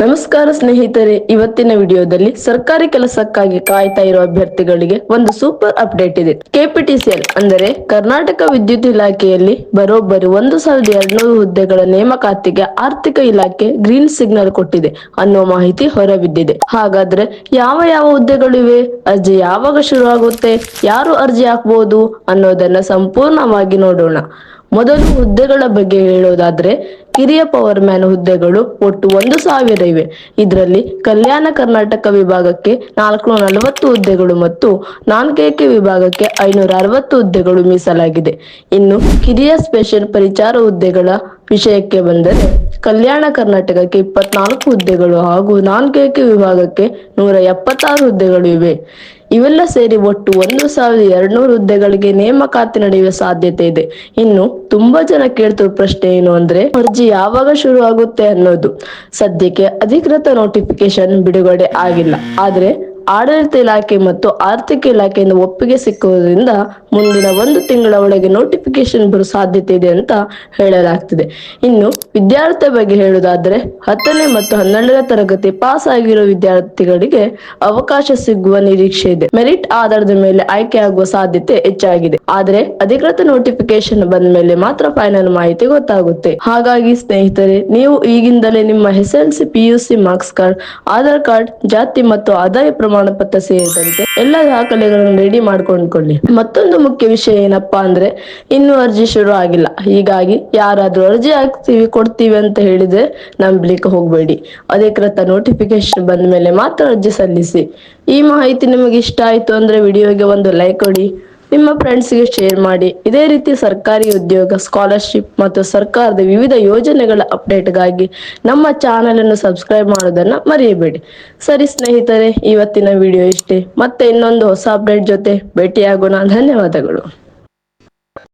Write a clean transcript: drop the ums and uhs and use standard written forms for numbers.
ನಮಸ್ಕಾರ ಸ್ನೇಹಿತರೆ, ಇವತ್ತಿನ ವಿಡಿಯೋದಲ್ಲಿ ಸರ್ಕಾರಿ ಕೆಲಸಕ್ಕಾಗಿ ಕಾಯ್ತಾ ಇರುವ ಅಭ್ಯರ್ಥಿಗಳಿಗೆ ಒಂದು ಸೂಪರ್ ಅಪ್ಡೇಟ್ ಇದೆ. ಕೆಪಿಟಿಸಿಎಲ್ ಅಂದರೆ ಕರ್ನಾಟಕ ವಿದ್ಯುತ್ ಇಲಾಖೆಯಲ್ಲಿ ಬರೋಬ್ಬರಿ 1200 ಹುದ್ದೆಗಳ ನೇಮಕಾತಿಗೆ ಆರ್ಥಿಕ ಇಲಾಖೆ ಗ್ರೀನ್ ಸಿಗ್ನಲ್ ಕೊಟ್ಟಿದೆ ಅನ್ನೋ ಮಾಹಿತಿ ಹೊರಬಿದ್ದಿದೆ. ಹಾಗಾದ್ರೆ ಯಾವ ಯಾವ ಹುದ್ದೆಗಳಿವೆ, ಅರ್ಜಿ ಯಾವಾಗ ಶುರು ಆಗುತ್ತೆ, ಯಾರು ಅರ್ಜಿ ಹಾಕಬಹುದು ಅನ್ನೋದನ್ನ ಸಂಪೂರ್ಣವಾಗಿ ನೋಡೋಣ. ಮೊದಲು ಹುದ್ದೆಗಳ ಬಗ್ಗೆ ಹೇಳೋದಾದ್ರೆ, ಕಿರಿಯ ಪವರ್ ಮ್ಯಾನ್ ಹುದ್ದೆಗಳು ಒಟ್ಟು 1000 ಇವೆ. ಇದರಲ್ಲಿ ಕಲ್ಯಾಣ ಕರ್ನಾಟಕ ವಿಭಾಗಕ್ಕೆ 440 ಹುದ್ದೆಗಳು ಮತ್ತು ನಾನ್ಕೆಕೆ ವಿಭಾಗಕ್ಕೆ 560 ಹುದ್ದೆಗಳು ಮೀಸಲಾಗಿದೆ. ಇನ್ನು ಕಿರಿಯ ಸ್ಪೆಷಲ್ ಪರಿಚಾರ ಹುದ್ದೆಗಳ ವಿಷಯಕ್ಕೆ ಬಂದರೆ, ಕಲ್ಯಾಣ ಕರ್ನಾಟಕಕ್ಕೆ 24 ಹುದ್ದೆಗಳು ಹಾಗೂ ನಾನ್ಕೆಕೆ ವಿಭಾಗಕ್ಕೆ 176 ಹುದ್ದೆಗಳು ಇವೆ. ಇವೆಲ್ಲ ಸೇರಿ ಒಟ್ಟು 1200 ಹುದ್ದೆಗಳಿಗೆ ನೇಮಕಾತಿ ನಡೆಯುವ ಸಾಧ್ಯತೆ ಇದೆ. ಇನ್ನು ತುಂಬಾ ಜನ ಕೇಳ್ತಿರೋ ಪ್ರಶ್ನೆ ಏನು ಅಂದ್ರೆ, ಅರ್ಜಿ ಯಾವಾಗ ಶುರು ಆಗುತ್ತೆ ಅನ್ನೋದು. ಸದ್ಯಕ್ಕೆ ಅಧಿಕೃತ ನೋಟಿಫಿಕೇಶನ್ ಬಿಡುಗಡೆ ಆಗಿಲ್ಲ. ಆದ್ರೆ ಆಡಳಿತ ಇಲಾಖೆ ಮತ್ತು ಆರ್ಥಿಕ ಇಲಾಖೆಯಿಂದ ಒಪ್ಪಿಗೆ ಸಿಕ್ಕುವುದರಿಂದ ಮುಂದಿನ 1 ತಿಂಗಳ ಒಳಗೆ ನೋಟಿಫಿಕೇಶನ್ ಬರುವ ಸಾಧ್ಯತೆ ಇದೆ ಅಂತ ಹೇಳಲಾಗ್ತಿದೆ. ಇನ್ನು ವಿದ್ಯಾರ್ಥಿ ಬಗ್ಗೆ ಹೇಳುವುದಾದ್ರೆ, 10ನೇ ಮತ್ತು 12ನೇ ತರಗತಿ ಪಾಸ್ ಆಗಿರೋ ವಿದ್ಯಾರ್ಥಿಗಳಿಗೆ ಅವಕಾಶ ಸಿಗುವ ನಿರೀಕ್ಷೆ ಇದೆ. ಮೆರಿಟ್ ಆಧಾರದ ಮೇಲೆ ಆಯ್ಕೆ ಆಗುವ ಸಾಧ್ಯತೆ ಹೆಚ್ಚಾಗಿದೆ. ಆದ್ರೆ ಅಧಿಕೃತ ನೋಟಿಫಿಕೇಶನ್ ಬಂದ ಮೇಲೆ ಮಾತ್ರ ಫೈನಲ್ ಮಾಹಿತಿ ಗೊತ್ತಾಗುತ್ತೆ. ಹಾಗಾಗಿ ಸ್ನೇಹಿತರೆ, ನೀವು ಈಗಿಂದಲೇ ನಿಮ್ಮ SSLC PUC marks card, Aadhaar card, ಜಾತಿ ಮತ್ತು ಆದಾಯ ಪ್ರಮಾಣ ಪತ್ರ ಸೇರಿದಂತೆ ಎಲ್ಲ ದಾಖಲೆಗಳನ್ನು ರೆಡಿ ಮಾಡ್ಕೊಂಡ್ಕೊಳ್ಳಿ. ಮತ್ತೊಂದು ಮುಖ್ಯ ವಿಷಯ ಏನಪ್ಪಾ ಅಂದ್ರೆ, ಇನ್ನು ಅರ್ಜಿ ಶುರು ಆಗಿಲ್ಲ. ಹೀಗಾಗಿ ಯಾರಾದ್ರೂ ಅರ್ಜಿ ಕೊಡ್ತೀವಿ ಅಂತ ಹೇಳಿದ್ರೆ ನಂಬಲಿಕ್ಕೆ ಹೋಗ್ಬೇಡಿ. ಅಧಿಕೃತ ನೋಟಿಫಿಕೇಶನ್ ಬಂದ ಮೇಲೆ ಮಾತ್ರ ಅರ್ಜಿ ಸಲ್ಲಿಸಿ. ಈ ಮಾಹಿತಿ ನಿಮಗೆ ಇಷ್ಟ ಆಯ್ತು ಅಂದ್ರೆ ವಿಡಿಯೋಗೆ ಒಂದು ಲೈಕ್ ಕೊಡಿ, ನಿಮ್ಮ ಫ್ರೆಂಡ್ಸ್ಗೆ ಶೇರ್ ಮಾಡಿ. ಇದೇ ರೀತಿ ಸರ್ಕಾರಿ ಉದ್ಯೋಗ, ಸ್ಕಾಲರ್ಶಿಪ್ ಮತ್ತು ಸರ್ಕಾರದ ವಿವಿಧ ಯೋಜನೆಗಳ ಅಪ್ಡೇಟ್ಗಾಗಿ ನಮ್ಮ ಚಾನೆಲ್ ಅನ್ನು ಸಬ್ಸ್ಕ್ರೈಬ್ ಮಾಡೋದನ್ನ ಮರೆಯಬೇಡಿ. ಸರಿ ಸ್ನೇಹಿತರೆ, ಇವತ್ತಿನ ವಿಡಿಯೋ ಇಷ್ಟೇ. ಮತ್ತೆ ಇನ್ನೊಂದು ಹೊಸ ಅಪ್ಡೇಟ್ ಜೊತೆ ಭೇಟಿಯಾಗೋಣ. ಧನ್ಯವಾದಗಳು.